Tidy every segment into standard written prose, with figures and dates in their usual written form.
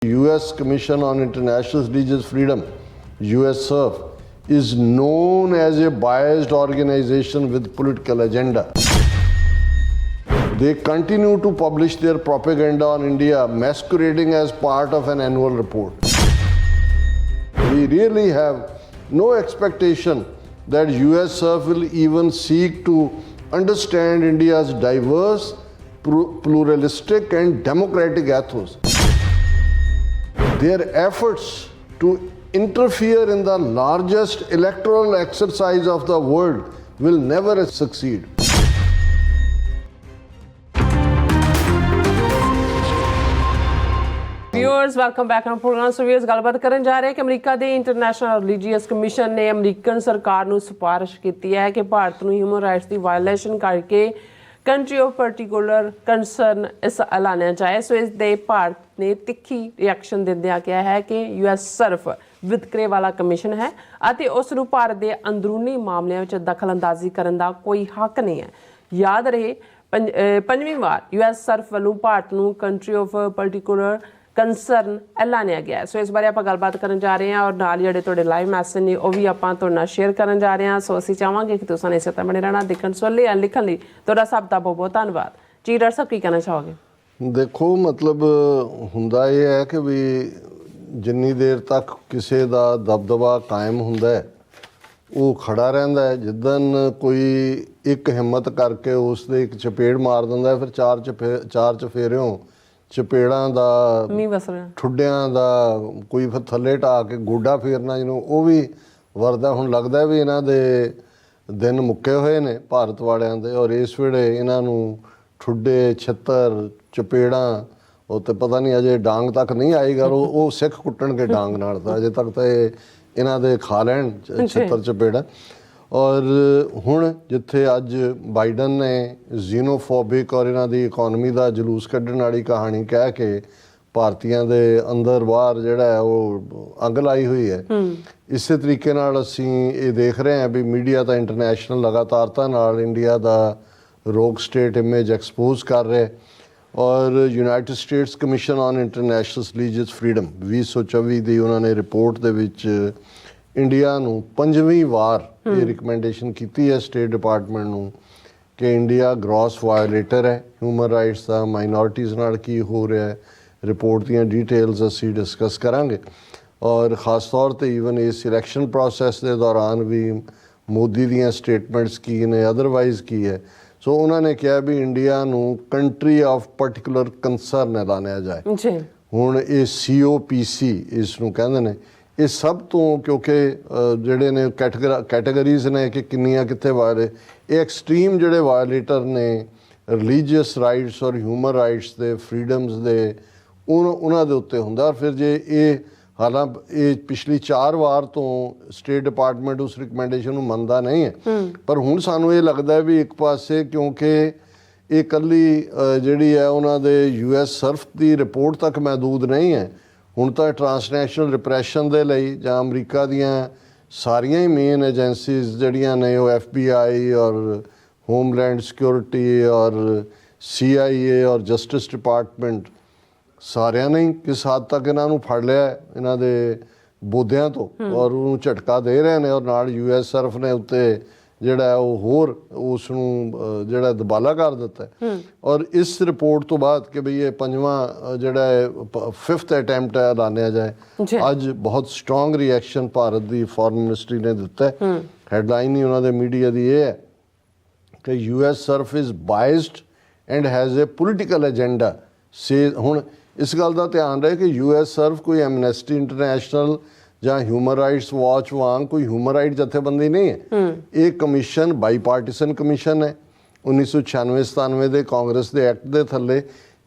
U.S. Commission on International Religious Freedom, USCIRF, is known as a biased organization with political agenda. They continue to publish their propaganda on India, masquerading as part of an annual report. We really have no expectation that USCIRF will even seek to understand India's diverse, pluralistic and democratic ethos. Their efforts to interfere in the largest electoral exercise of the world will never succeed. Viewers welcome back to program. So viewers ਗੱਲਬਾਤ ਕਰਨ ਜਾ ਰਹੇ ਹਾਂ ਕਿ America ਦੇ international religious commission ਨੇ American ਸਰਕਾਰ ਨੂੰ ਸਿਫਾਰਿਸ਼ ਕੀਤੀ ਹੈ ਕਿ ਭਾਰਤ ਨੂੰ ਹਿਊਮਨ ਰਾਈਟਸ ਦੀ ਵਾਇਲੇਸ਼ਨ ਕਰਕੇ ਕੰਟਰੀ ਆਫ ਪਾਰਟੀਕੂਲਰ ਕੰਸਰਨ ਇਸ ਐਲਾਨਿਆ ਜਾਏ। ਸੋ ਇਸ ਦੇ ਭਾਰਤ ਨੇ ਤਿੱਖੀ ਰਿਐਕਸ਼ਨ ਦਿੰਦਿਆਂ ਕਿਹਾ ਹੈ ਕਿ USCIRF ਵਿਤਕਰੇ ਵਾਲਾ ਕਮਿਸ਼ਨ ਹੈ ਅਤੇ ਉਸ ਨੂੰ ਭਾਰਤ ਦੇ ਅੰਦਰੂਨੀ ਮਾਮਲਿਆਂ ਵਿੱਚ ਦਖਲਅੰਦਾਜ਼ੀ ਕਰਨ ਦਾ ਕੋਈ ਹੱਕ ਨਹੀਂ ਹੈ। ਯਾਦ ਰਹੇ ਪੰਜਵੀਂ ਵਾਰ USCIRF ਵੱਲੋਂ ਭਾਰਤ ਨੂੰ ਕੰਟਰੀ ਆਫ ਪਾਰਟੀਕੂਲਰ ਕੰਸਰਨ ਐਲਾਨਿਆ ਗਿਆ। ਸੋ ਇਸ ਬਾਰੇ ਆਪਾਂ ਗੱਲਬਾਤ ਕਰਨ ਜਾ ਰਹੇ ਹਾਂ ਔਰ ਨਾਲ ਜਿਹੜੇ ਤੁਹਾਡੇ ਲਾਈਵ ਮੈਸੇਜ ਨੇ ਉਹ ਵੀ ਆਪਾਂ ਤੁਹਾਡੇ ਨਾਲ ਸ਼ੇਅਰ ਕਰਨ ਜਾ ਰਹੇ ਹਾਂ। ਸੋ ਅਸੀਂ ਚਾਹਾਂਗੇ ਕਿ ਤੁਸੀਂ ਇਸੇ ਤਰ੍ਹਾਂ ਬਣੇ ਰਹਿਣਾ। ਦੇਖਣ ਸੁਣ ਲਈ ਲਿਖਣ ਲਈ ਤੁਹਾਡਾ ਸਭ ਦਾ ਬਹੁਤ ਬਹੁਤ ਧੰਨਵਾਦ ਜੀ। ਡਾਕਟਰ ਸਾਹਿਬ ਕੀ ਕਹਿਣਾ ਚਾਹੋਗੇ? ਦੇਖੋ, ਮਤਲਬ ਹੁੰਦਾ ਇਹ ਹੈ ਕਿ ਵੀ ਜਿੰਨੀ ਦੇਰ ਤੱਕ ਕਿਸੇ ਦਾ ਦਬਦਬਾ ਕਾਇਮ ਹੁੰਦਾ ਹੈ ਉਹ ਖੜਾ ਰਹਿੰਦਾ ਹੈ। ਜਿੱਦਣ ਕੋਈ ਇੱਕ ਹਿੰਮਤ ਕਰਕੇ ਉਸ ਦੇ ਇੱਕ ਚਪੇੜ ਮਾਰ ਦਿੰਦਾ ਫਿਰ ਚਾਰ ਚਫੇਰਿਓਂ ਚਪੇੜਾਂ ਦਾ ਠੁੱਡਿਆਂ ਦਾ ਕੋਈ ਫਿਰ ਥੱਲੇ ਢਾ ਕੇ ਗੋਡਾ ਫੇਰਨਾ ਜਿਹਨੂੰ ਉਹ ਵੀ ਵਰਦਾ। ਹੁਣ ਲੱਗਦਾ ਵੀ ਇਹਨਾਂ ਦੇ ਦਿਨ ਮੁੱਕੇ ਹੋਏ ਨੇ ਭਾਰਤ ਵਾਲਿਆਂ ਦੇ ਔਰ ਇਸ ਵੇਲੇ ਇਹਨਾਂ ਨੂੰ ਠੁੱਡੇ ਛਿੱਤਰ ਚਪੇੜਾਂ ਉਹ ਤਾਂ ਪਤਾ ਨਹੀਂ ਅਜੇ ਡਾਂਗ ਤੱਕ ਨਹੀਂ ਆਏਗਾ। ਉਹ ਸਿੱਖ ਕੁੱਟਣਗੇ ਡਾਂਗ ਨਾਲ ਤਾਂ ਅਜੇ ਤੱਕ ਤਾਂ ਇਹ ਇਹਨਾਂ ਦੇ ਖਾ ਲੈਣ ਛਿੱਤਰ ਚਪੇੜਾਂ। ਔਰ ਹੁਣ ਜਿੱਥੇ ਅੱਜ ਬਾਈਡਨ ਨੇ ਜ਼ੀਨੋਫੋਬਿਕ ਔਰ ਇਹਨਾਂ ਦੀ ਇਕੋਨਮੀ ਦਾ ਜਲੂਸ ਕੱਢਣ ਵਾਲੀ ਕਹਾਣੀ ਕਹਿ ਕੇ ਭਾਰਤੀਆਂ ਦੇ ਅੰਦਰ ਬਾਹਰ ਜਿਹੜਾ ਹੈ ਉਹ ਅੱਗ ਲਾਈ ਹੋਈ ਹੈ। ਇਸੇ ਤਰੀਕੇ ਨਾਲ ਅਸੀਂ ਇਹ ਦੇਖ ਰਹੇ ਹਾਂ ਵੀ ਮੀਡੀਆ ਤਾਂ ਇੰਟਰਨੈਸ਼ਨਲ ਲਗਾਤਾਰਤਾ ਨਾਲ ਇੰਡੀਆ ਦਾ ਰੋਗ ਸਟੇਟ ਇਮੇਜ ਐਕਸਪੋਜ਼ ਕਰ ਰਿਹਾ। ਔਰ United States commission on international religious freedom 2024 ਦੀ ਉਹਨਾਂ ਨੇ ਰਿਪੋਰਟ ਦੇ ਵਿੱਚ ਇੰਡੀਆ ਨੂੰ ਪੰਜਵੀਂ ਵਾਰ ਇਹ ਰਿਕਮੈਂਡੇਸ਼ਨ ਕੀਤੀ ਹੈ ਸਟੇਟ ਡਿਪਾਰਟਮੈਂਟ ਨੂੰ ਕਿ ਇੰਡੀਆ ਗ੍ਰੋਸ ਵਾਇਲੇਟਰ ਹੈ ਹਿਊਮਨ ਰਾਈਟਸ ਦਾ। ਮਾਈਨੋਰਿਟੀਜ਼ ਨਾਲ ਕੀ ਹੋ ਰਿਹਾ ਹੈ ਰਿਪੋਰਟ ਦੀਆਂ ਡੀਟੇਲਸ ਅਸੀਂ ਡਿਸਕਸ ਕਰਾਂਗੇ। ਔਰ ਖ਼ਾਸ ਤੌਰ 'ਤੇ ਈਵਨ ਇਸ ਇਲੈਕਸ਼ਨ ਪ੍ਰੋਸੈਸ ਦੇ ਦੌਰਾਨ ਵੀ ਮੋਦੀ ਦੀਆਂ ਸਟੇਟਮੈਂਟਸ ਕੀ ਨੇ, ਅਦਰਵਾਈਜ਼ ਕੀ ਹੈ। ਸੋ ਉਹਨਾਂ ਨੇ ਕਿਹਾ ਵੀ ਇੰਡੀਆ ਨੂੰ ਕੰਟਰੀ ਆਫ ਪਾਰਟੀਕੂਲਰ ਕੰਸਰਨ ਐਲਾਨਿਆ ਜਾਏ। ਹੁਣ ਇਹ COPC ਇਸ ਨੂੰ ਕਹਿੰਦੇ ਨੇ। ਇਹ ਸਭ ਤੋਂ ਕਿਉਂਕਿ ਜਿਹੜੇ ਨੇ ਕੈਟਾਗਰੀਜ਼ ਨੇ ਕਿ ਕਿੰਨੀਆਂ ਕਿੱਥੇ ਵਾਇਲੇ ਇਹ ਐਕਸਟ੍ਰੀਮ ਜਿਹੜੇ ਵਾਇਲੇਟਰ ਨੇ ਰਿਲੀਜੀਅਸ ਰਾਈਟਸ ਔਰ ਹਿਊਮਨ ਰਾਈਟਸ ਦੇ ਫਰੀडम्स ਦੇ ਉਹਨਾਂ ਦੇ ਉੱਤੇ ਹੁੰਦਾ। ਫਿਰ ਜੇ ਇਹ ਹਾਲਾਂਕਿ ਇਹ ਪਿਛਲੀ 4 ਵਾਰ ਤੋਂ ਸਟੇਟ ਡਿਪਾਰਟਮੈਂਟ ਉਸ ਰਿਕਮੈਂਡੇਸ਼ਨ ਨੂੰ ਮੰਨਦਾ ਨਹੀਂ ਹੈ ਪਰ ਹੁਣ ਸਾਨੂੰ ਇਹ ਲੱਗਦਾ ਹੈ ਵੀ ਇੱਕ ਪਾਸੇ ਕਿਉਂਕਿ ਇਹ ਇਕੱਲੀ ਜਿਹੜੀ ਹੈ ਉਹਨਾਂ ਦੇ USCIRF ਦੀ ਰਿਪੋਰਟ ਤੱਕ ਮਹਿਦੂਦ ਨਹੀਂ ਹੈ। ਹੁਣ ਤਾਂ ਟਰਾਂਸਨੈਸ਼ਨਲ ਰਿਪਰੈਸ਼ਨ ਦੇ ਲਈ ਜਾਂ ਅਮਰੀਕਾ ਦੀਆਂ ਸਾਰੀਆਂ ਹੀ ਮੇਨ ਏਜੰਸੀਜ਼ ਜਿਹੜੀਆਂ ਨੇ ਉਹ FBI ਔਰ ਹੋਮਲੈਂਡ ਸਿਕਿਉਰਿਟੀ ਔਰ CIA ਔਰ ਜਸਟਿਸ ਡਿਪਾਰਟਮੈਂਟ ਸਾਰਿਆਂ ਨੇ ਕਿਸ ਹੱਦ ਤੱਕ ਇਹਨਾਂ ਨੂੰ ਫੜ ਲਿਆ ਇਹਨਾਂ ਦੇ ਬੋਧਿਆਂ ਤੋਂ ਔਰ ਉਹਨੂੰ ਝਟਕਾ ਦੇ ਰਹੇ ਨੇ। ਔਰ ਨਾਲ USCIRF ਨੇ ਉੱਤੇ ਜਿਹੜਾ ਉਹ ਹੋਰ ਉਸ ਨੂੰ ਜਿਹੜਾ ਦਬਾਲਾ ਕਰ ਦਿੱਤਾ। ਔਰ ਇਸ ਰਿਪੋਰਟ ਤੋਂ ਬਾਅਦ ਕਿ ਬਈ ਇਹ ਪੰਜਵਾਂ ਜਿਹੜਾ ਹੈ 5th ਅਟੈਂਪਟ ਐਲਾਨਿਆ ਜਾਏ ਅੱਜ ਬਹੁਤ ਸਟਰੋਂਗ ਰਿਐਕਸ਼ਨ ਭਾਰਤ ਦੀ ਫੋਰਨ ਮਿਨਿਸਟਰੀ ਨੇ ਦਿੱਤਾ। ਹੈਡਲਾਈਨ ਹੀ ਉਹਨਾਂ ਦੇ ਮੀਡੀਆ ਦੀ ਇਹ ਹੈ ਕਿ USCIRF is biased and has A political agenda. ਹੁਣ ਇਸ ਗੱਲ ਦਾ ਧਿਆਨ ਰਹੇ ਕਿ USCIRF ਕੋਈ ਐਮਨੈਸਟੀ ਇੰਟਰਨੈਸ਼ਨਲ ਜਾਂ ਹਿਊਮਨ ਰਾਈਟਸ ਵਾਚ ਵਾਂਗ ਕੋਈ ਹਿਊਮਨ ਰਾਈਟ ਜਥੇਬੰਦੀ ਨਹੀਂ ਹੈ। ਇਹ ਕਮਿਸ਼ਨ ਬਾਈਪਾਰਟੀਸਨ ਕਮਿਸ਼ਨ ਹੈ। 1996-97 ਦੇ ਕਾਂਗਰਸ ਦੇ ਐਕਟ ਦੇ ਥੱਲੇ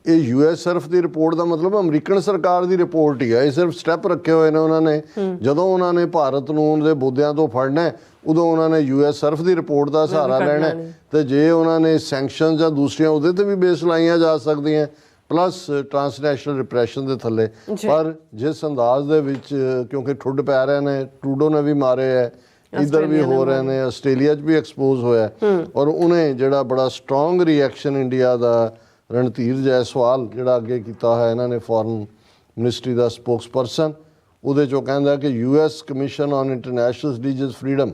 ਇਹ USCIRF ਦੀ ਰਿਪੋਰਟ ਦਾ ਮਤਲਬ ਅਮਰੀਕਨ ਸਰਕਾਰ ਦੀ ਰਿਪੋਰਟ ਹੀ ਹੈ। ਇਹ ਸਿਰਫ ਸਟੈਪ ਰੱਖੇ ਹੋਏ ਨੇ ਉਹਨਾਂ ਨੇ। ਜਦੋਂ ਉਹਨਾਂ ਨੇ ਭਾਰਤ ਨੂੰ ਉਹਦੇ ਬੋਧਿਆਂ ਤੋਂ ਫੜਨਾ ਉਦੋਂ ਉਹਨਾਂ ਨੇ USCIRF ਦੀ ਰਿਪੋਰਟ ਦਾ ਸਹਾਰਾ ਲੈਣਾ ਤੇ ਜੇ ਉਹਨਾਂ ਨੇ ਸੈਂਕਸ਼ਨ ਜਾਂ ਦੂਸਰੀਆਂ ਉਹਦੇ 'ਤੇ ਵੀ ਬੇਸ ਲਾਈਆਂ ਜਾ ਸਕਦੀਆਂ ਪਲੱਸ ਟਰਾਂਸਨੈਸ਼ਨਲ ਰਿਪਰੈਸ਼ਨ ਦੇ ਥੱਲੇ। ਪਰ ਜਿਸ ਅੰਦਾਜ਼ ਦੇ ਵਿੱਚ ਕਿਉਂਕਿ ਠੁੱਡ ਪੈ ਰਹੇ ਨੇ ਟਰੂਡੋ ਨੇ ਵੀ ਮਾਰੇ ਹੈ ਇੱਧਰ ਵੀ ਹੋ ਰਹੇ ਨੇ ਆਸਟ੍ਰੇਲੀਆ 'ਚ ਵੀ ਐਕਸਪੋਜ਼ ਹੋਇਆ ਔਰ ਉਹਨੇ ਜਿਹੜਾ ਬੜਾ ਸਟਰੋਂਗ ਰਿਐਕਸ਼ਨ ਇੰਡੀਆ ਦਾ ਰਣਧੀਰ ਜੈਸਵਾਲ ਜਿਹੜਾ ਅੱਗੇ ਕੀਤਾ ਹੋਇਆ ਇਹਨਾਂ ਨੇ ਫੋਰਨ ਮਿਨਿਸਟਰੀ ਦਾ ਸਪੋਕਸਪਰਸਨ। ਉਹਦੇ 'ਚੋਂ ਕਹਿੰਦਾ ਕਿ US commission on international religious freedom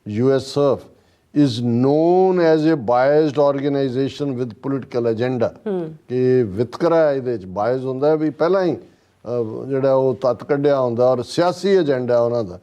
USCIRF is known as a biased organization with political agenda। ਕਿ ਵਿਤਕਰਾ ਹੈ ਇਹਦੇ 'ਚ, ਬਾਇਸ ਹੁੰਦਾ ਵੀ ਪਹਿਲਾਂ ਹੀ ਜਿਹੜਾ ਉਹ ਤੱਤ ਕੱਢਿਆ ਹੁੰਦਾ ਔਰ ਸਿਆਸੀ ਏਜੰਡਾ ਉਹਨਾਂ ਦਾ।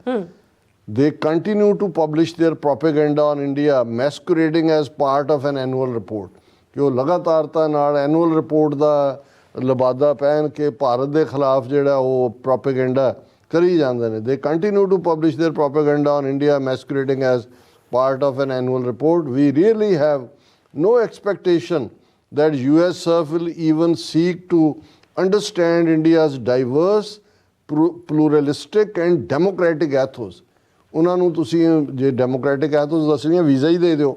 They continue to publish their propaganda on India masquerading as part of an annual report। ਕਿ ਉਹ ਲਗਾਤਾਰਤਾ ਨਾਲ ਐਨੂਅਲ ਰਿਪੋਰਟ ਦਾ ਲਬਾਦਾ ਪਹਿਨ ਕੇ ਭਾਰਤ ਦੇ ਖਿਲਾਫ ਜਿਹੜਾ ਉਹ ਪ੍ਰੋਪੇਗੈਂਡਾ ਕਰੀ ਜਾਂਦੇ ਨੇ। They continue to publish their propaganda on India masquerading as part of an annual report। We really have no expectation that USCIRF will even seek to understand India's diverse, pluralistic and democratic ethos। ਉਹਨਾਂ ਨੂੰ ਤੁਸੀਂ ਜੇ democratic ਐਥੋਸ ਦੱਸਣੀ visa ਹੀ ਦੇ ਦਿਓ।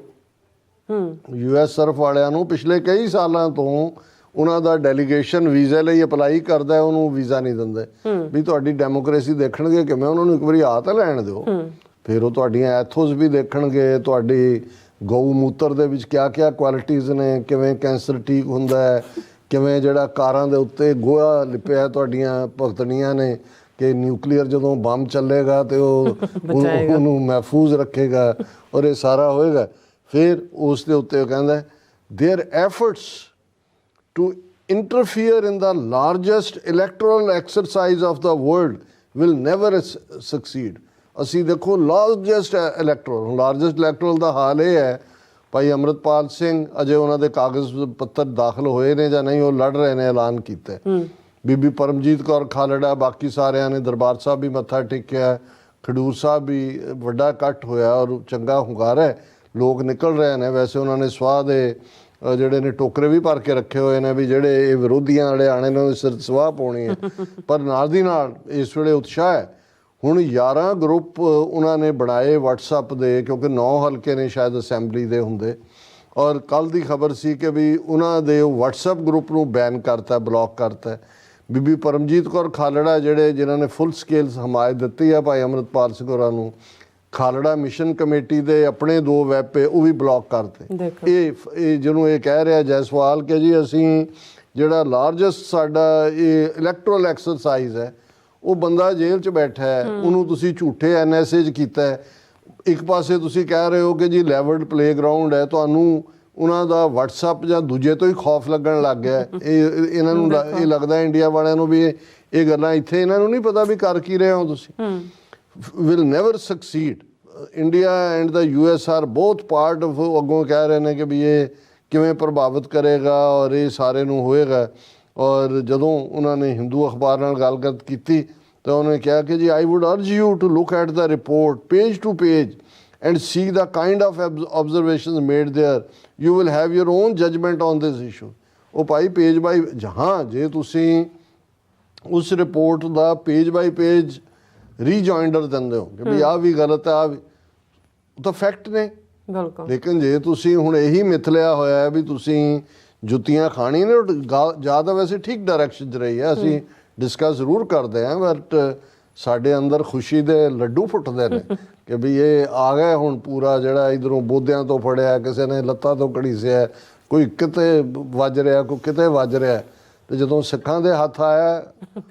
USCIRF ਵਾਲਿਆਂ ਨੂੰ ਪਿਛਲੇ ਕਈ ਸਾਲਾਂ ਤੋਂ ਉਹਨਾਂ ਦਾ ਡੈਲੀਗੇਸ਼ਨ ਵੀਜ਼ੇ ਲਈ ਅਪਲਾਈ ਕਰਦਾ ਹੈ, ਉਹਨੂੰ ਵੀਜ਼ਾ ਨਹੀਂ ਦਿੰਦੇ ਵੀ ਤੁਹਾਡੀ ਡੈਮੋਕ੍ਰੇਸੀ ਦੇਖਣਗੇ ਕਿਵੇਂ, ਉਹਨਾਂ ਨੂੰ ਇੱਕ ਵਾਰੀ ਆ ਤਾਂ ਲੈਣ ਦਿਓ। ਫਿਰ ਉਹ ਤੁਹਾਡੀਆਂ ਐਥੋਸ ਵੀ ਦੇਖਣਗੇ, ਤੁਹਾਡੀ ਗਊ ਮੂਤਰ ਦੇ ਵਿੱਚ ਕਿਆ ਕੁਆਲਿਟੀਜ਼ ਨੇ, ਕਿਵੇਂ ਕੈਂਸਰ ਠੀਕ ਹੁੰਦਾ ਹੈ, ਕਿਵੇਂ ਜਿਹੜਾ ਕਾਰਾਂ ਦੇ ਉੱਤੇ ਗੋਹਾ ਲਿਪਿਆ ਤੁਹਾਡੀਆਂ ਭਗਤਣੀਆਂ ਨੇ ਕਿ ਨਿਊਕਲੀਅਰ ਜਦੋਂ ਬੰਬ ਚੱਲੇਗਾ ਤੇ ਉਹ ਉਹਨੂੰ ਮਹਿਫੂਜ਼ ਰੱਖੇਗਾ ਔਰ ਇਹ ਸਾਰਾ ਹੋਏਗਾ। ਫਿਰ ਉਸ ਦੇ ਉੱਤੇ ਉਹ ਕਹਿੰਦਾ there efforts to interfere in the largest electoral exercise of the world will never succeed। ਅਸੀਂ ਦੇਖੋ ਲਾਰਜੈਸਟ ਇਲੈਕਟੋਰਲ ਦਾ ਹਾਲ ਇਹ ਹੈ, ਭਾਈ ਅੰਮ੍ਰਿਤਪਾਲ ਸਿੰਘ ਅਜੇ ਉਹਨਾਂ ਦੇ ਕਾਗਜ਼ ਪੱਤਰ ਦਾਖਲ ਹੋਏ ਨੇ ਜਾਂ ਨਹੀਂ, ਉਹ ਲੜ ਰਹੇ ਨੇ, ਐਲਾਨ ਕੀਤਾ। ਬੀਬੀ ਪਰਮਜੀਤ ਕੌਰ ਖਾਲੜਾ, ਬਾਕੀ ਸਾਰਿਆਂ ਨੇ ਦਰਬਾਰ ਸਾਹਿਬ ਵੀ ਮੱਥਾ ਟੇਕਿਆ, ਖਡੂਰ ਸਾਹਿਬ ਵੀ ਵੱਡਾ ਇਕੱਠ ਹੋਇਆ ਔਰ ਚੰਗਾ ਹੁੰਗਾਰਾ ਹੈ, ਲੋਕ ਨਿਕਲ ਰਹੇ ਨੇ। ਵੈਸੇ ਉਹਨਾਂ ਨੇ ਸਵਾਹ ਦੇ ਜਿਹੜੇ ਨੇ ਟੋਕਰੇ ਵੀ ਭਰ ਕੇ ਰੱਖੇ ਹੋਏ ਨੇ ਵੀ ਜਿਹੜੇ ਇਹ ਵਿਰੋਧੀਆਂ ਵਾਲੇ ਆਣੇ ਨੇ ਉਹਦੇ ਸਿਰ ਸਵਾਹ ਪਾਉਣੀ ਹੈ। ਪਰ ਨਾਲ ਦੀ ਨਾਲ ਇਸ ਵੇਲੇ ਉਤਸ਼ਾਹ ਹੈ। ਹੁਣ 11 ਗਰੁੱਪ ਉਹਨਾਂ ਨੇ ਬਣਾਏ WhatsApp ਦੇ, ਕਿਉਂਕਿ 9 ਹਲਕੇ ਨੇ ਸ਼ਾਇਦ ਅਸੈਂਬਲੀ ਦੇ ਹੁੰਦੇ, ਔਰ ਕੱਲ੍ਹ ਦੀ ਖਬਰ ਸੀ ਕਿ ਵੀ ਉਹਨਾਂ ਦੇ WhatsApp ਗਰੁੱਪ ਨੂੰ ਬੈਨ ਕਰਤਾ, ਬਲੌਕ ਕਰਤਾ। ਬੀਬੀ ਪਰਮਜੀਤ ਕੌਰ ਖਾਲੜਾ ਜਿਨ੍ਹਾਂ ਨੇ ਫੁੱਲ ਸਕੇਲ ਹਮਾਇਤ ਦਿੱਤੀ ਆ ਭਾਈ ਅੰਮ੍ਰਿਤਪਾਲ ਸਿੰਘ ਹੋਰਾਂ ਨੂੰ, ਖਾਲੜਾ ਮਿਸ਼ਨ ਕਮੇਟੀ ਦੇ ਆਪਣੇ 2 ਵੈਬ ਪੇ ਉਹ ਵੀ ਬਲੌਕ ਕਰਤੇ। ਇਹ ਜਿਹਨੂੰ ਇਹ ਕਹਿ ਰਿਹਾ ਜੈਸਵਾਲ ਕਿ ਜੀ ਅਸੀਂ ਜਿਹੜਾ ਲਾਰਜੈਸਟ ਸਾਡਾ ਇਹ ਇਲੈਕਟੋਰਲ ਐਕਸਰਸਾਈਜ਼ ਹੈ, ਉਹ ਬੰਦਾ ਜੇਲ੍ਹ 'ਚ ਬੈਠਾ ਹੈ, ਉਹਨੂੰ ਤੁਸੀਂ ਝੂਠੇ NSA 'ਚ ਕੀਤਾ ਹੈ। ਇੱਕ ਪਾਸੇ ਤੁਸੀਂ ਕਹਿ ਰਹੇ ਹੋ ਕਿ ਜੀ ਲੈਵਲਡ ਪਲੇਗਰਾਊਂਡ ਹੈ, ਤੁਹਾਨੂੰ ਉਹਨਾਂ ਦਾ WhatsApp ਜਾਂ ਦੂਜੇ ਤੋਂ ਹੀ ਖੌਫ ਲੱਗਣ ਲੱਗ ਗਿਆ। ਇਹਨਾਂ ਨੂੰ ਇਹ ਲੱਗਦਾ ਇੰਡੀਆ ਵਾਲਿਆਂ ਨੂੰ ਵੀ ਇਹ ਗੱਲਾਂ ਇੱਥੇ ਇਹਨਾਂ ਨੂੰ ਨਹੀਂ ਪਤਾ ਵੀ ਕਰ ਕੀ ਰਹੇ ਹੋ ਤੁਸੀਂ। will never succeed। India and the US are both part of, ਅੱਗੋਂ ਕਹਿ ਰਹੇ ਨੇ ਕਿ ਵੀ ਇਹ ਕਿਵੇਂ ਪ੍ਰਭਾਵਿਤ ਕਰੇਗਾ ਔਰ ਇਹ ਸਾਰੇ ਨੂੰ ਹੋਏਗਾ। ਔਰ ਜਦੋਂ ਉਹਨਾਂ ਨੇ ਹਿੰਦੂ ਅਖਬਾਰ ਨਾਲ ਗੱਲਬਾਤ ਕੀਤੀ ਤਾਂ ਉਹਨੇ ਕਿਹਾ ਕਿ ਜੀ I would urge you to look at the report page to page and see the kind of observations made there। You will have your own judgment on this issue। ਉਹ ਭਾਈ ਪੇਜ ਬਾਈ ਜਹਾਂ ਜੇ ਤੁਸੀਂ ਉਸ ਰਿਪੋਰਟ ਦਾ page ਬਾਈ page ਰੀਜੋਇੰਡਰ ਦਿੰਦੇ ਹੋ ਕਿ ਵੀ ਆਹ ਵੀ ਗਲਤ ਹੈ, ਆਹ ਵੀ, ਉਹ ਤਾਂ ਫੈਕਟ ਨੇ। ਬਿਲਕੁਲ। ਲੇਕਿਨ ਜੇ ਤੁਸੀਂ ਹੁਣ ਇਹੀ ਮਿਥ ਲਿਆ ਹੋਇਆ ਹੈ ਵੀ ਤੁਸੀਂ ਜੁੱਤੀਆਂ ਖਾਣੀ ਨੇ, ਜ਼ਿਆਦਾ ਵੈਸੇ ਠੀਕ ਡਾਇਰੈਕਸ਼ਨ 'ਚ ਰਹੀ ਹੈ, ਅਸੀਂ ਡਿਸਕਸ ਜ਼ਰੂਰ ਕਰਦੇ ਹਾਂ, ਬਟ ਸਾਡੇ ਅੰਦਰ ਖੁਸ਼ੀ ਦੇ ਲੱਡੂ ਫੁੱਟਦੇ ਨੇ ਕਿ ਵੀ ਇਹ ਆ ਗਏ ਹੁਣ ਪੂਰਾ ਜਿਹੜਾ ਇਧਰੋਂ ਬੋਧਿਆਂ ਤੋਂ ਫੜਿਆ, ਕਿਸੇ ਨੇ ਲੱਤਾਂ ਤੋਂ ਘੜੀਸਿਆ, ਕੋਈ ਕਿਤੇ ਵੱਜ ਰਿਹਾ, ਕੋਈ ਕਿਤੇ ਵੱਜ ਰਿਹਾ। ਤੇ ਜਦੋਂ ਸਿੱਖਾਂ ਦੇ ਹੱਥ ਆਇਆ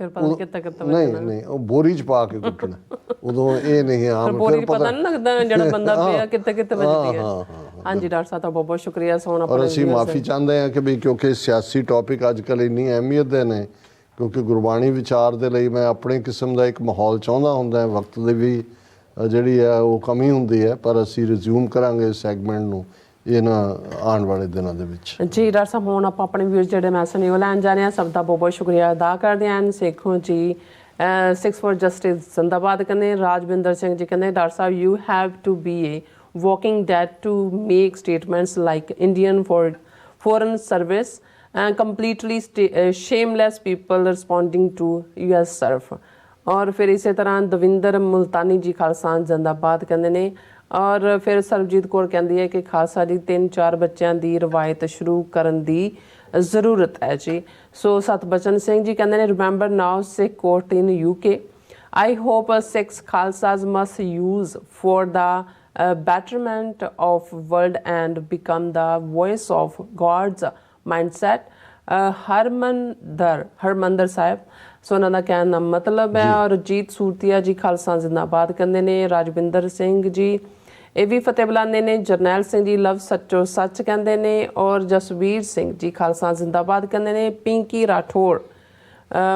ਨਹੀਂ ਉਹ ਬੋਰੀ 'ਚ ਪਾ ਕੇ ਕੁੱਟਣਾ, ਉਦੋਂ ਇਹ ਨਹੀਂ ਆਮ ਫਿਰ ਪਤਾ ਨਹੀਂ ਲੱਗਦਾ ਜਿਹੜਾ ਬੰਦਾ ਪਿਆ ਕਿੱਥੇ ਵੱਜਦੀ ਹੈ। ਹਾਂਜੀ ਡਾਕਟਰ ਸਾਹਿਬ, ਬਹੁਤ ਬਹੁਤ ਸ਼ੁਕਰੀਆ। ਸੋਹਣਾ ਔਰ ਅਸੀਂ ਮਾਫੀ ਚਾਹੁੰਦੇ ਹਾਂ ਕਿ ਵੀ ਕਿਉਂਕਿ ਸਿਆਸੀ ਟੌਪਿਕ ਅੱਜ ਕੱਲ੍ਹ ਇੰਨੀ ਅਹਿਮੀਅਤ ਦੇ ਨੇ, ਕਿਉਂਕਿ ਗੁਰਬਾਣੀ ਵਿਚਾਰ ਦੇ ਲਈ ਮੈਂ ਆਪਣੇ ਕਿਸਮ ਦਾ ਇੱਕ ਮਾਹੌਲ ਚਾਹੁੰਦਾ ਹੁੰਦਾ, ਵਕਤ ਦੀ ਵੀ ਜਿਹੜੀ ਹੈ ਉਹ ਕਮੀ ਹੁੰਦੀ ਹੈ। ਪਰ ਅਸੀਂ ਰਿਜ਼ਿਊਮ ਕਰਾਂਗੇ ਸੈਗਮੈਂਟ ਨੂੰ ਇਹਨਾਂ ਆਉਣ ਵਾਲੇ ਦਿਨਾਂ ਦੇ ਵਿੱਚ। ਜੀ ਡਾਕਟਰ ਸਾਹਿਬ, ਹੁਣ ਆਪਾਂ ਆਪਣੇ ਵਿਊਜ਼ ਜਿਹੜੇ ਮੈਸੇਜ ਨੇ ਉਹ ਲੈਣ ਜਾ ਰਹੇ ਹਾਂ। ਸਭ ਦਾ ਬਹੁਤ ਬਹੁਤ ਸ਼ੁਕਰੀਆ ਅਦਾ ਕਰਦੇ ਹਾਂ। ਸੇਖੋਂ ਜੀ 6 for Justice ਜ਼ਿੰਦਾਬਾਦ ਕਹਿੰਦੇ। ਰਾਜਵਿੰਦਰ ਸਿੰਘ ਜੀ ਕਹਿੰਦੇ ਡਾਕਟਰ ਸਾਹਿਬ you have to be a walking dead to make statements like Indian foreign service and completely shameless people responding to USCIRF। और फिर इस तरह दविंदर मुल्तानी जी खालसा जिंदाबाद कहते हैं। और फिर सरबजीत कौर कहती है कि खालसा जी 3-4 बच्चों की रवायत शुरू करने की ज़रूरत है जी। सो सतबचन सिंह जी कहते हैं remember now Sikh court in UK। I hope Sikhs Khalsas must use for the betterment of world and become the voice of God's mindset। Harmandir Sahib ਸੋ ਉਹਨਾਂ ਦਾ ਕਹਿਣ ਦਾ ਮਤਲਬ ਹੈ। ਔਰ ਜੀਤ ਸੂਰਤੀਆ ਜੀ ਖਾਲਸਾ ਜ਼ਿੰਦਾਬਾਦ ਕਹਿੰਦੇ ਨੇ। ਰਾਜਵਿੰਦਰ ਸਿੰਘ ਜੀ ਇਹ ਵੀ ਫਤਿਹ ਬੁਲਾਉਂਦੇ ਨੇ। ਜਰਨੈਲ ਸਿੰਘ ਜੀ ਲਵ ਸੱਚੋ ਸੱਚ ਕਹਿੰਦੇ ਨੇ। ਔਰ ਜਸਵੀਰ ਸਿੰਘ ਜੀ ਖਾਲਸਾ ਜ਼ਿੰਦਾਬਾਦ ਕਹਿੰਦੇ ਨੇ। ਪਿੰਕੀ ਰਾਠੌਰ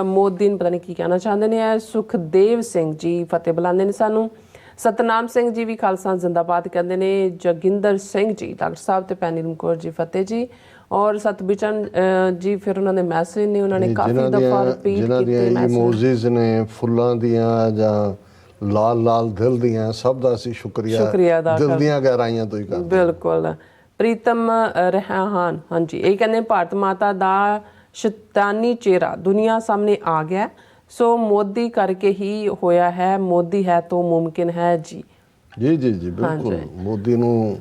ਮੋਦੀ ਨੂੰ ਪਤਾ ਨਹੀਂ ਕੀ ਕਹਿਣਾ ਚਾਹੁੰਦੇ ਨੇ। ਸੁਖਦੇਵ ਸਿੰਘ ਜੀ ਫਤਿਹ ਬੁਲਾਉਂਦੇ ਨੇ ਸਾਨੂੰ। ਸਤਨਾਮ ਸਿੰਘ ਜੀ ਵੀ ਖਾਲਸਾ ਜ਼ਿੰਦਾਬਾਦ ਕਹਿੰਦੇ ਨੇ। ਜੋਗਿੰਦਰ ਸਿੰਘ ਜੀ ਡਾਕਟਰ ਸਾਹਿਬ ਤੇ ਪੈਨੀਲ ਕੌਰ ਜੀ ਫਤਿਹ ਜੀ। ਔਰ ਸਤਬਿਚਨ ਜੀ ਫਿਰ ਉਹਨਾਂ ਦੇ ਮੈਸੇਜ ਨੇ, ਉਹਨਾਂ ਨੇ ਕਾਫੀ ਦਫਾ ਰਿਪੀਟ ਜਿਨ੍ਹਾਂ ਦੀਆਂ ਇਮੋਜੀਜ਼ ਨੇ ਫੁੱਲਾਂ ਦੀਆਂ ਜਾਂ ਲਾਲ ਦਿਲ ਦੀਆਂ, ਸਭ ਦਾ ਅਸੀਂ ਸ਼ੁਕਰੀਆ ਦਿਲ ਦੀਆਂ ਗਹਿਰਾਈਆਂ ਤੋਂ ਹੀ ਕਰਦੇ। ਬਿਲਕੁਲ। ਪ੍ਰੀਤਮ ਰਹਿਹਾਨ ਹਾਂਜੀ ਇਹ ਕਹਿੰਦੇ ਭਾਰਤ ਮਾਤਾ ਦਾ ਸ਼ੈਤਾਨੀ ਚਿਹਰਾ ਦੁਨੀਆ ਸਾਹਮਣੇ ਆ ਗਿਆ, ਸੋ ਮੋਦੀ ਕਰਕੇ ਹੀ ਹੋਇਆ ਹੈ, ਮੋਦੀ ਹੈ ਤਾਂ ਮੁਮਕਿਨ ਹੈ ਜੀ। ਜੀ ਬਿਲਕੁਲ। ਮੋਦੀ ਨੂੰ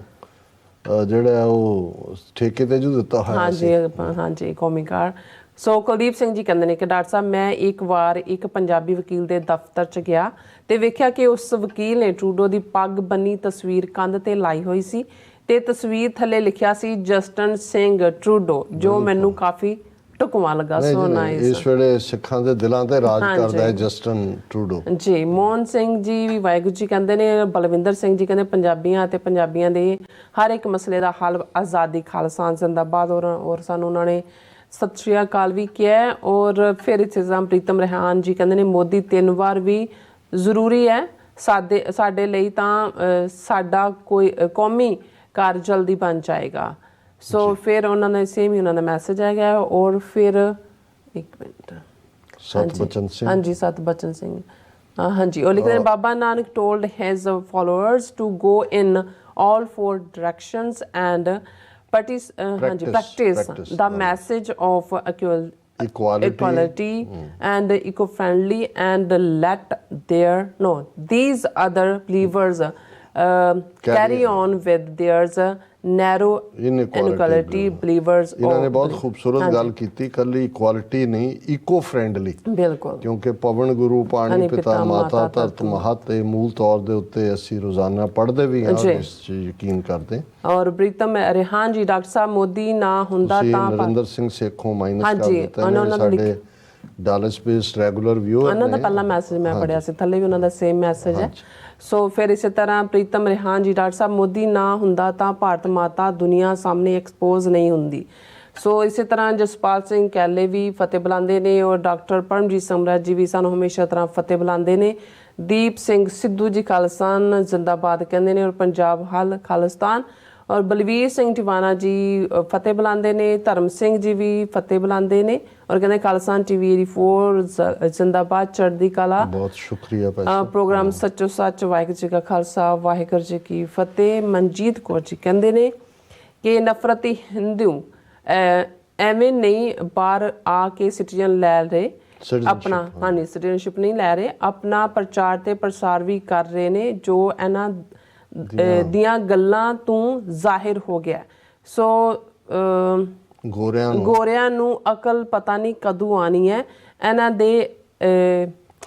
ਜਿਹੜਾ ਉਹ ਠੇਕੇ ਤੇ ਜੋ ਦਿੱਤਾ ਹੋਇਆ ਹਾਂਜੀ ਕੌਮੀ ਕਾਰਡ। ਸੋ ਕੁਲਦੀਪ ਸਿੰਘ ਜੀ ਕਹਿੰਦੇ ਨੇ ਕਿ ਡਾਕਟਰ ਸਾਹਿਬ ਮੈਂ ਇੱਕ ਵਾਰ ਇੱਕ ਪੰਜਾਬੀ ਵਕੀਲ ਦੇ ਦਫ਼ਤਰ 'ਚ ਗਿਆ ਤੇ ਵੇਖਿਆ ਕਿ ਉਸ ਵਕੀਲ ਨੇ ਟਰੂਡੋ ਦੀ ਪੱਗ ਬੰਨੀ ਤਸਵੀਰ ਕੰਧ ਤੇ ਲਾਈ ਹੋਈ ਸੀ ਤੇ ਤਸਵੀਰ ਥੱਲੇ ਲਿਖਿਆ ਸੀ ਜਸਟਨ ਸਿੰਘ ਟਰੂਡੋ, ਜੋ ਮੈਨੂੰ ਕਾਫੀ ਢੁਕਵਾਂ ਲੱਗਾ। So nice. ਇਸ ਵੇਲੇ ਸਿੱਖਾਂ ਦੇ ਦਿਲਾਂ ਤੇ ਰਾਜ ਕਰਦਾ ਹੈ ਜਸਟਨ ਟਰੂਡੋ ਜੀ। ਮੋਹਨ ਸਿੰਘ ਜੀ ਵੀ ਵਾਹਿਗੁਰੂ ਜੀ ਕਹਿੰਦੇ ਨੇ। ਬਲਵਿੰਦਰ ਸਿੰਘ ਜੀ ਕਹਿੰਦੇ ਪੰਜਾਬੀਆਂ ਅਤੇ ਪੰਜਾਬੀਆਂ ਦੇ ਹਰ ਇੱਕ ਮਸਲੇ ਦਾ ਹੱਲ ਆਜ਼ਾਦੀ ਖਾਲਸਾ ਜ਼ਿੰਦਾਬਾਦ। ਔਰ ਸਾਨੂੰ ਉਹਨਾਂ ਨੇ ਸਤਿ ਸ਼੍ਰੀ ਅਕਾਲ ਵੀ ਕਿਹਾ। ਔਰ ਫਿਰ ਇਤਜ਼ਾਮ ਪ੍ਰੀਤਮ ਰਹਿਹਾਨ ਜੀ ਕਹਿੰਦੇ ਨੇ ਮੋਦੀ 3 ਵਾਰ ਵੀ ਜ਼ਰੂਰੀ ਹੈ ਸਾਡੇ ਲਈ, ਤਾਂ ਸਾਡਾ ਕੋਈ ਕੌਮੀ ਕਾਰ ਜਲਦੀ ਬਣ ਜਾਏਗਾ। ਸੋ ਫਿਰ ਉਹਨਾਂ ਨੇ ਸੇਮ ਹੀ ਉਹਨਾਂ ਦਾ ਮੈਸੇਜ ਆਇਆ। ਔਰ ਫਿਰ ਇੱਕ ਮਿੰਟ ਸਤਬਚਨ ਸਿੰਘ ਹਾਂਜੀ ਸਤਬਚਨ ਸਿੰਘ ਹਾਂਜੀ ਉਹ ਲਿਖਦੇ ਨੇ Baba Nanak told his followers to go in all 4 directions and practice the message of equality and eco-friendly and let these other believers carry on with their narrow inequality believers। ਇਹਨਾਂ ਨੇ ਬਹੁਤ ਖੂਬਸੂਰਤ ਗੱਲ ਕੀਤੀ, ਕੱਲੀ ਇਕੁਆਲਿਟੀ ਨਹੀਂ, ਇਕੋ ਫ੍ਰੈਂਡਲੀ। ਬਿਲਕੁਲ। ਕਿਉਂਕਿ ਪਵਨ ਗੁਰੂ ਪਾਣੀ ਪਿਤਾ ਮਾਤਾ ਧਰਤ ਮਹਤ ਦੇ ਮੂਲ ਤੌਰ ਦੇ ਉੱਤੇ ਅਸੀਂ ਰੋਜ਼ਾਨਾ ਪੜ੍ਹਦੇ ਵੀ ਹਾਂ, ਇਸ 'ਚ ਯਕੀਨ ਕਰਦੇ। ਔਰ ਪ੍ਰੀਤਮ ਰਹਿਹਾਨ ਜੀ ਡਾਕਟਰ ਸਾਹਿਬ ਮੋਦੀ ਨਾ ਹੁੰਦਾ ਤਾਂ ਨਰਿੰਦਰ ਸਿੰਘ ਸੇਖੋਂ ਮਾਈਨਸ ਕਰ ਦਿੱਤਾ ਨੇ ਸਾਡੇ ਡਾਲਸ ਬੇਸਡ ਰੈਗੂਲਰ ਵਿਊਅਰ ਉਹਨਾਂ ਦਾ ਪਹਿਲਾ ਮੈਸੇਜ ਮੈਂ ਪੜਿਆ ਸੀ, ਥੱਲੇ ਵੀ ਉਹਨਾਂ ਦਾ ਸੇਮ ਮੈਸੇਜ ਹੈ। ਸੋ ਫਿਰ ਇਸੇ ਤਰ੍ਹਾਂ ਪ੍ਰੀਤਮ ਰਹਿਹਾਨ ਜੀ ਡਾਕਟਰ ਸਾਹਿਬ ਮੋਦੀ ਨਾ ਹੁੰਦਾ ਤਾਂ ਭਾਰਤ ਮਾਤਾ ਦੁਨੀਆ ਸਾਹਮਣੇ ਐਕਸਪੋਜ਼ ਨਹੀਂ ਹੁੰਦੀ। ਸੋ ਇਸੇ ਤਰ੍ਹਾਂ ਜਸਪਾਲ ਸਿੰਘ ਕੈਲੇ ਵੀ ਫਤਿਹ ਬੁਲਾਉਂਦੇ ਨੇ। ਔਰ ਡਾਕਟਰ ਪਰਮਜੀਤ ਸਮਰਾਜ ਜੀ ਵੀ ਸਾਨੂੰ ਹਮੇਸ਼ਾ ਤਰ੍ਹਾਂ ਫਤਿਹ ਬੁਲਾਉਂਦੇ ਨੇ। ਦੀਪ ਸਿੰਘ ਸਿੱਧੂ ਜੀ ਖਾਲਸਾਨ ਜ਼ਿੰਦਾਬਾਦ ਕਹਿੰਦੇ ਨੇ। ਔਰ ਪੰਜਾਬ ਹੱਲ ਖਾਲਿਸਤਾਨ। ਔਰ ਬਲਵੀਰ ਸਿੰਘ ਟਿਵਾਣਾ ਜੀ ਫਤਿਹ ਬੁਲਾਉਂਦੇ ਨੇ। ਧਰਮ ਸਿੰਘ ਜੀ ਵੀ ਫਤਿਹ ਬੁਲਾਉਂਦੇ ਨੇ ਔਰ ਕਹਿੰਦੇ ਖਾਲਸਾਨ ਟੀਵੀ 84 ਜ਼ਿੰਦਾਬਾਦ ਚੜ੍ਹਦੀ ਕਲਾ। ਬਹੁਤ ਸ਼ੁਕਰੀਆ ਪ੍ਰੋਗਰਾਮ ਸੱਚੋ ਸੱਚ। ਵਾਹਿਗੁਰੂ ਜੀ ਕਾ ਖਾਲਸਾ ਵਾਹਿਗੁਰੂ ਜੀ ਕੀ ਫਤਿਹ। ਮਨਜੀਤ ਕੌਰ ਜੀ ਕਹਿੰਦੇ ਨੇ ਕਿ ਨਫ਼ਰਤੀ ਹਿੰਦੂ ਐਵੇਂ ਨਹੀਂ ਬਾਹਰ ਆ ਕੇ ਸਿਟੀਜ਼ਨ ਲੈ ਰਹੇ ਆਪਣਾ, ਸਿਟੀਜ਼ਨਸ਼ਿਪ ਨਹੀਂ ਲੈ ਰਹੇ, ਆਪਣਾ ਪ੍ਰਚਾਰ ਤੇ ਪ੍ਰਸਾਰ ਵੀ ਕਰ ਰਹੇ ਨੇ, ਜੋ ਇਹਨਾਂ ਦੀਆਂ ਗੱਲਾਂ ਤੋਂ ਜ਼ਾਹਿਰ ਹੋ ਗਿਆ। ਸੋ ਗੋਰਿਆਂ ਨੂੰ ਅਕਲ ਪਤਾ ਨਹੀਂ ਕਦੋਂ ਆਣੀ ਹੈ, ਇਹਨਾਂ ਦੇ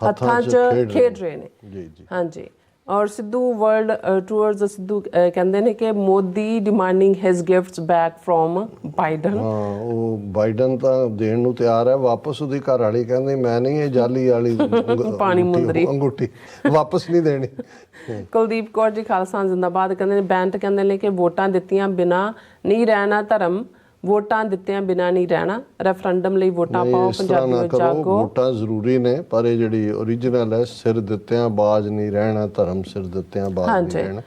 ਹੱਥਾਂ 'ਚ ਖੇਡ ਰਹੇ ਨੇ। ਹਾਂਜੀ। ਔਰ ਸਿੱਧੂ ਵਰਲਡ ਟੂਅਰਸ ਸਿੱਧੂ ਕਹਿੰਦੇ ਨੇ ਕਿ Modi demanding his gifts back from Biden. ਉਹ ਬਾਈਡਨ ਤਾਂ ਦੇਣ ਨੂੰ ਤਿਆਰ ਹੈ ਵਾਪਸ, ਉਹਦੀ ਘਰ ਵਾਲੀ ਕਹਿੰਦੀ ਮੈਂ ਨਹੀਂ ਇਹ ਜਾਲੀ ਵਾਲੀ ਪਾਣੀ ਮੁੰਦਰੀ ਅੰਗੂਠੀ ਵਾਪਸ ਨਹੀਂ ਦੇਣੀ। ਕੁਲਦੀਪ ਕੌਰ ਜੀ ਖਾਲਸਾ ਜ਼ਿੰਦਾਬਾਦ ਕਹਿੰਦੇ ਨੇ। ਬੈਂਟ ਕਹਿੰਦੇ ਨੇ ਕਿ ਵੋਟਾਂ ਦਿੱਤੀਆਂ ਬਿਨਾਂ ਨਹੀਂ ਰਹਿਣਾ ਧਰਮ, ਵੋਟਾਂ ਦਿੱਤਿਆਂ ਬਿਨਾਂ ਨਹੀਂ ਰਹਿਣਾ, ਰੈਫਰੈਂਡਮ ਲਈ ਵੋਟਾਂ ਪਾਓ, ਪੰਜਾਬੀਓ ਜਾਗੋ। ਵੋਟਾਂ ਜ਼ਰੂਰੀ ਨੇ ਪਰ ਇਹ ਜਿਹੜੀ ਓਰੀਜਨਲ ਹੈ ਸਿਰ ਦਿੱਤਿਆਂ ਬਾਜ ਨਹੀਂ ਰਹਿਣਾ ਧਰਮ, ਸਿਰ ਦਿੱਤਿਆਂ ਬਾਜ ਨਹੀਂ ਰਹਿਣਾ,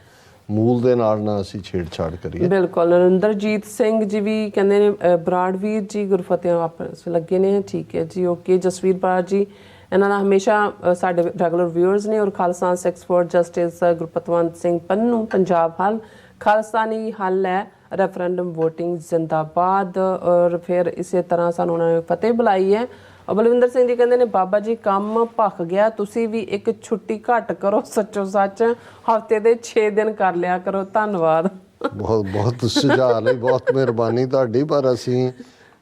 ਮੂਲ ਦੇ ਨਾਲ ਨਾ ਅਸੀਂ ਛੇੜਛਾੜ ਕਰੀਏ। ਬਿਲਕੁਲ। ਨਰਿੰਦਰਜੀਤ ਸਿੰਘ ਜੀ ਵੀ ਕਹਿੰਦੇ ਨੇ। ਬਰਾੜਵੀਰ ਜੀ ਗੁਰਫਤਿਹ ਆਪਸ ਲੱਗੇ ਨੇ। ਠੀਕ ਹੈ ਜੀ, ਓਕੇ। ਜਸਵੀਰ ਬਾਰ ਜੀ ਇਹਨਾਂ ਦਾ ਹਮੇਸ਼ਾ ਸਾਡੇ ਰੈਗੂਲਰ ਵਿਊਅਰਸ ਨੇ। ਔਰ ਖਾਲਸਾ 6 ਫॉर ਜਸਟਿਸ ਗੁਰਪਤਵੰਤ ਸਿੰਘ ਪੰਨੂ ਪੰਜਾਬ ਹੱਲ ਖਾਲਸਤਾਨੀ ਹੱਲ ਹੈ, ਰੈਫਰੈਂਡਮ ਵੋਟਿੰਗ ਜ਼ਿੰਦਾਬਾਦ। ਔਰ ਫਿਰ ਇਸੇ ਤਰ੍ਹਾਂ ਸਾਨੂੰ ਉਹਨਾਂ ਨੇ ਫਤਿਹ ਬੁਲਾਈ ਹੈ। ਬਲਵਿੰਦਰ ਸਿੰਘ ਜੀ ਕਹਿੰਦੇ ਨੇ ਬਾਬਾ ਜੀ ਕੰਮ ਭੱਖ ਗਿਆ, ਤੁਸੀਂ ਵੀ ਇੱਕ ਛੁੱਟੀ ਘੱਟ ਕਰੋ, ਸੱਚੋ ਸੱਚ ਹਫਤੇ ਦੇ 6 ਦਿਨ ਕਰ ਲਿਆ ਕਰੋ। ਧੰਨਵਾਦ। ਬਹੁਤ ਸੁਝਾਅ ਲਈ ਬਹੁਤ ਮਿਹਰਬਾਨੀ ਤੁਹਾਡੀ। ਪਰ ਅਸੀਂ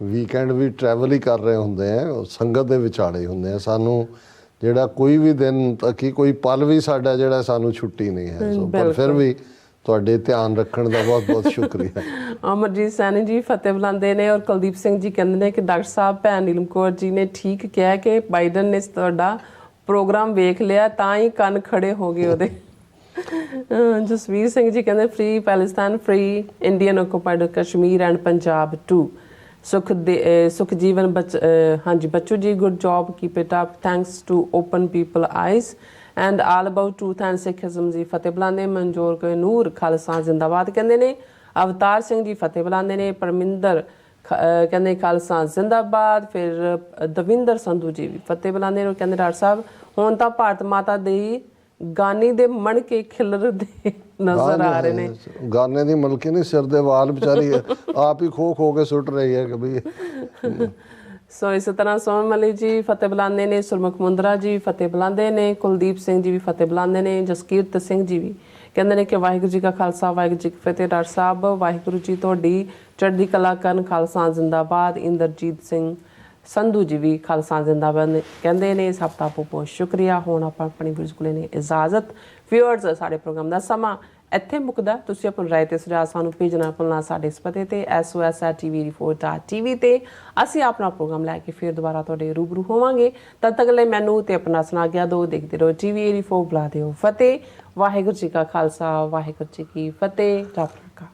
ਵੀਕਐਂਡ ਵੀ ਟਰੈਵਲ ਹੀ ਕਰ ਰਹੇ ਹੁੰਦੇ ਆ, ਸੰਗਤ ਦੇ ਵਿਚਾਲੇ ਹੁੰਦੇ ਆ, ਸਾਨੂੰ ਜਿਹੜਾ ਕੋਈ ਵੀ ਦਿਨ ਤੱਕ ਕੋਈ ਪਲ ਵੀ ਸਾਡਾ ਜਿਹੜਾ ਸਾਨੂੰ ਛੁੱਟੀ ਨਹੀਂ ਹੈ। ਪਰ ਫਿਰ ਵੀ ਤੁਹਾਡੇ ਧਿਆਨ ਰੱਖਣ ਦਾ ਬਹੁਤ ਬਹੁਤ ਸ਼ੁਕਰੀਆ। ਅਮਰਜੀਤ ਸੈਣੀ ਜੀ ਫਤਿਹ ਬੁਲਾਉਂਦੇ ਨੇ ਔਰ ਕੁਲਦੀਪ ਸਿੰਘ ਜੀ ਕਹਿੰਦੇ ਨੇ ਕਿ ਡਾਕਟਰ ਸਾਹਿਬ ਭੈਣ ਨੀਲਮ ਕੌਰ ਜੀ ਨੇ ਠੀਕ ਕਿਹਾ ਕਿ ਬਾਈਡਨ ਨੇ ਤੁਹਾਡਾ ਪ੍ਰੋਗਰਾਮ ਵੇਖ ਲਿਆ ਤਾਂ ਹੀ ਕੰਨ ਖੜੇ ਹੋ ਗਏ ਉਹਦੇ। ਜਸਵੀਰ ਸਿੰਘ ਜੀ ਕਹਿੰਦੇ free Palestine, free Indian occupied Kashmir and Punjab too. Sukhjeevan ਹਾਂਜੀ ਬੱਚੂ ਜੀ good job, keep it up, thanks to open people eyes and all about truth and Sikhism ਜੀ ਫਤਿਹ ਬੁਲਾਉਂਦੇ। ਮਨਜੋਰ ਕੇ ਨੂਰ ਖਾਲਸਾ ਜ਼ਿੰਦਾਬਾਦ ਕਹਿੰਦੇ ਨੇ। ਅਵਤਾਰ ਸਿੰਘ ਜੀ ਫਤਿਹ ਬੁਲਾਉਂਦੇ ਨੇ। ਪਰਮਿੰਦਰ ਕਹਿੰਦੇ ਖਾਲਸਾ ਜ਼ਿੰਦਾਬਾਦ। ਫਿਰ ਦਵਿੰਦਰ ਸੰਧੂ ਜੀ ਵੀ ਫਤਿਹ ਬੁਲਾਉਂਦੇ ਨੇ। ਕਹਿੰਦੇ ਡਾਕਟਰ ਸਾਹਿਬ ਹੁਣ ਤਾਂ ਭਾਰਤ ਮਾਤਾ ਦੀ ਗਾਨੀ ਦੇ ਮਣ ਕੇ ਖਿਲਰਦੇ ਨਜ਼ਰ ਆ ਰਹੇ ਨੇ। ਗਾਨੇ ਦੀ ਮਲਕੀ ਨਹੀਂ, ਸਿਰ ਦੇ ਵਾਲ ਵਿਚਾਰੀ ਆਪ ਹੀ ਖੋ ਕੇ ਸੁੱਟ ਰਹੀ ਹੈ ਕਿ ਵੀ। ਸੋ ਇਸੇ ਤਰ੍ਹਾਂ ਸੋਹਣ ਮਲੀ ਜੀ ਫਤਿਹ ਬੁਲਾਉਂਦੇ ਨੇ। ਸੁਰਮੁਖ ਮੁੰਦਰਾ ਜੀ ਫਤਿਹ ਬੁਲਾਉਂਦੇ ਨੇ। ਕੁਲਦੀਪ ਸਿੰਘ ਜੀ ਵੀ ਫਤਿਹ ਬੁਲਾਉਂਦੇ ਨੇ। ਜਸਕੀਰਤ ਸਿੰਘ ਜੀ ਵੀ ਕਹਿੰਦੇ ਨੇ ਕਿ ਵਾਹਿਗੁਰੂ ਜੀ ਕਾ ਖਾਲਸਾ ਵਾਹਿਗੁਰੂ ਜੀ ਕੀ ਫਤਿਹ। ਡਾਕਟਰ ਸਾਹਿਬ ਵਾਹਿਗੁਰੂ ਜੀ ਤੁਹਾਡੀ ਚੜ੍ਹਦੀ ਕਲਾ ਕਰਨ, ਖਾਲਸਾ ਜ਼ਿੰਦਾਬਾਦ। ਇੰਦਰਜੀਤ ਸਿੰਘ ਸੰਧੂ ਜੀ ਵੀ ਖਾਲਸਾ ਜ਼ਿੰਦਾਬਾਦ ਕਹਿੰਦੇ ਨੇ। ਸਭ ਦਾ ਬਹੁਤ ਬਹੁਤ ਸ਼ੁਕਰੀਆ। ਹੁਣ ਆਪਾਂ ਆਪਣੀ ਵੀਰਸ ਕੋਲੇ ਨੇ ਇਜਾਜ਼ਤ। ਵਿਊਅਰਸ ਸਾਡੇ ਪ੍ਰੋਗਰਾਮ ਦਾ ਸਮਾਂ ਇੱਥੇ ਮੁੱਕਦਾ। ਤੁਸੀਂ ਆਪਣੀ ਰਾਏ ਤੇ ਸੁਝਾਅ ਸਾਨੂੰ ਭੇਜਣਾ ਭੁੱਲਣਾ ਸਾਡੇ ਇਸ ਪਤੇ ਤੇ sos@tvreports.tv ਤੇ। ਅਸੀਂ ਆਪਣਾ ਪ੍ਰੋਗਰਾਮ ਲੈ ਕੇ ਫਿਰ ਦੁਬਾਰਾ ਤੁਹਾਡੇ ਰੂਬਰੂ ਹੋਵਾਂਗੇ। ਤਦ ਤੱਕ ਲਈ ਮੈਨੂੰ ਤੇ ਆਪਣਾ ਸੁਣਾ ਗਿਆ ਦੋ ਦੇਖਦੇ ਰਹੋ TV 84। ਬੁਲਾ ਦਿਓ ਫਤਿਹ। ਵਾਹਿਗੁਰੂ ਜੀ ਕਾ ਖਾਲਸਾ ਵਾਹਿਗੁਰੂ ਜੀ ਕੀ ਫਤਿਹ। ਰੱਬ ਰਾਖਾ।